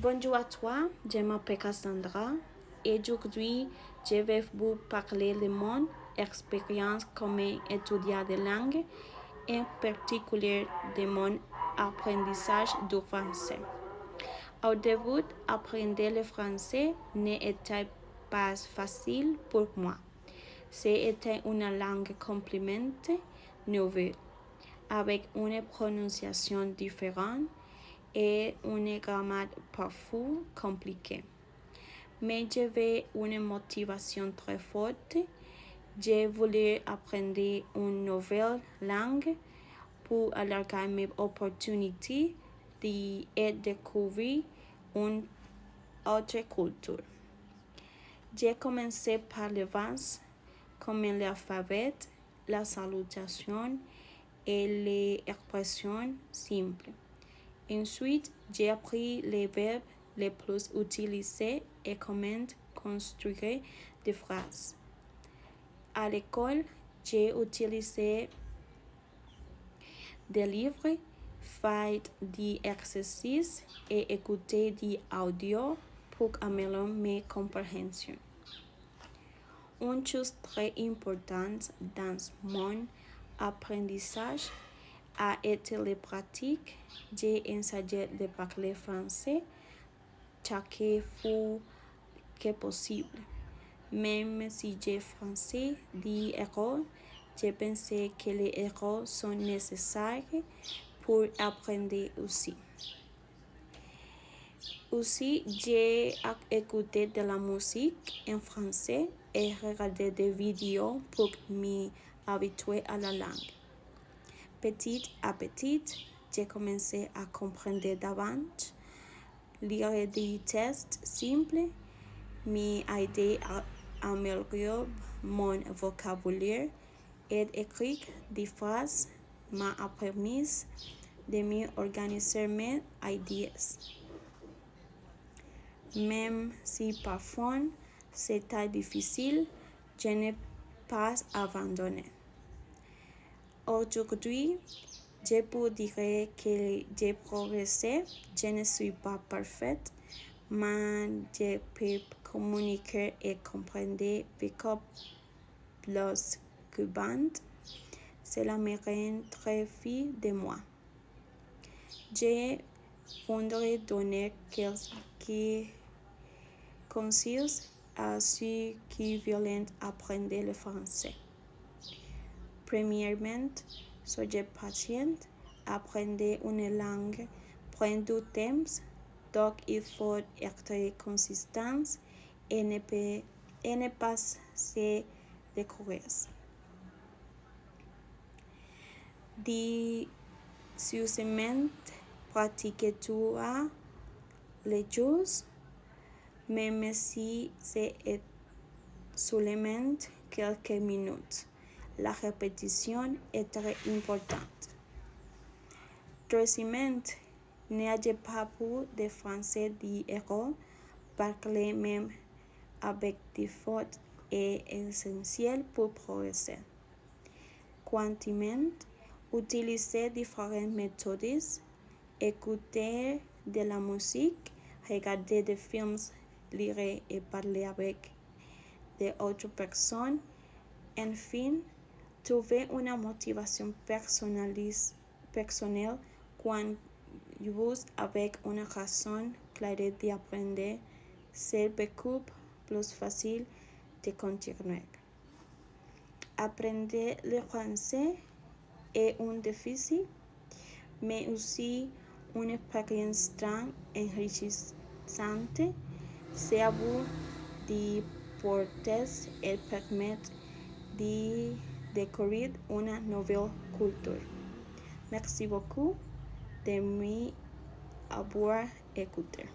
Bonjour à toi, je m'appelle Cassandra et aujourd'hui je vais vous parler de mon expérience comme étudiant de langue, en particulier de mon apprentissage du français. Au début, apprendre le français n'était pas facile pour moi. C'était une langue complètement nouvelle, avec une prononciation différente et une grammaire parfois compliquée. Mais j'avais une motivation très forte. Je voulais apprendre une nouvelle langue pour élargir mes opportunités et découvrir une autre culture. J'ai commencé par les bases, comme l'alphabet, la salutation et les expressions simples. Ensuite, j'ai appris les verbes les plus utilisés et comment construire des phrases. À l'école, j'ai utilisé des livres, fait des exercices et écouté des audios pour améliorer mes compréhensions. Une chose très importante dans mon apprentissage a été la pratique. J'ai essayé de parler français chaque fois que possible. Même si j'ai français des erreurs, je pense que les erreurs sont nécessaires pour apprendre aussi. Aussi, j'ai écouté de la musique en français et regardé des vidéos pour m'habituer à la langue. Petit à petit, j'ai commencé à comprendre davantage. Lire des tests simples m'a aidé à améliorer mon vocabulaire et écrire des phrases m'a permis de mieux organiser mes idées. Même si parfois c'était difficile, je n'ai pas abandonné. Aujourd'hui, je peux dire que j'ai progressé. Je ne suis pas parfaite, mais je peux communiquer et comprendre beaucoup plus qu'avant. Cela me rend très fière de moi. Je voudrais donner quelques conseils à ceux qui veulent apprendre le français. Premièrement, soyez patient. Apprendre une langue prend du temps, donc il faut être consistant et ne pas se décourager. Deuxièmement, pratiquez tous les jours, même si c'est seulement quelques minutes. La répétition est très importante. Troisièmement, n'ayez pas peur de français d'erreurs. Parler même avec des fautes est essentiel pour progresser. Quatrièmement, utilisez différentes méthodes. Écouter de la musique, regarder des films, lire et parler avec d'autres personnes. Enfin, trouver une motivation personnelle quand vous avez une raison claire d'apprendre, c'est beaucoup plus facile de continuer. Apprendre le français est un défi, mais aussi une expérience très enrichissante. C'est à vous de porter et permettre de découvrir une nouvelle culture. Merci beaucoup de m'avoir écouté.